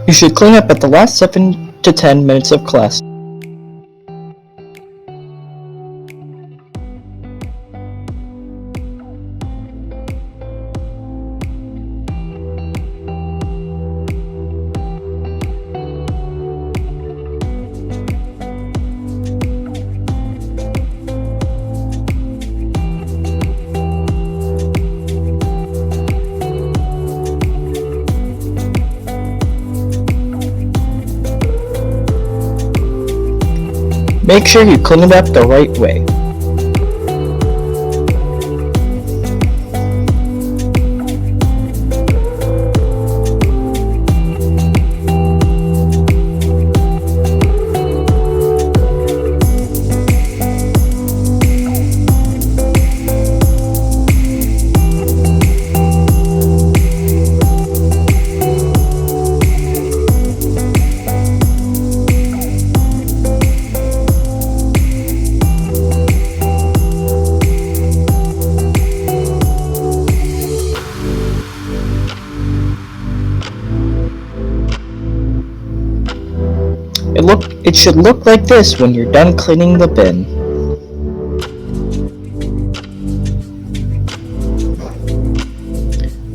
You should clean up at the last 7 to 10 minutes of class. Make sure you clean it up the right way. It should look like this when you're done cleaning the bin.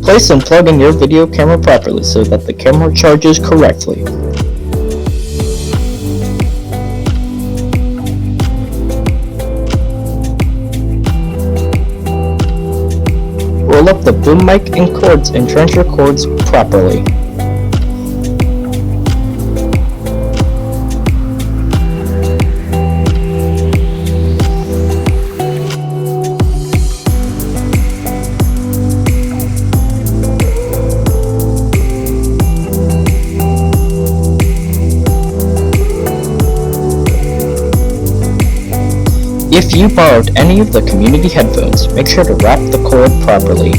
Place and plug in your video camera properly so that the camera charges correctly. Roll up the boom mic and cords and transfer cords properly. If you borrowed any of the community headphones, make sure to wrap the cord properly.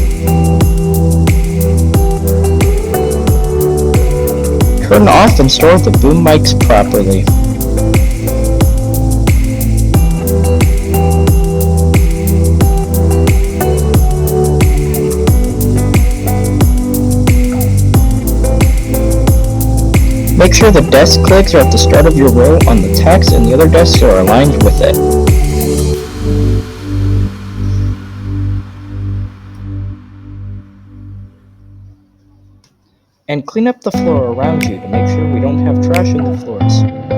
Turn off and store the boom mics properly. Make sure the desk legs are at the start of your row on the tacks and the other desks are aligned with it. And clean up the floor around you to make sure we don't have trash in the floors.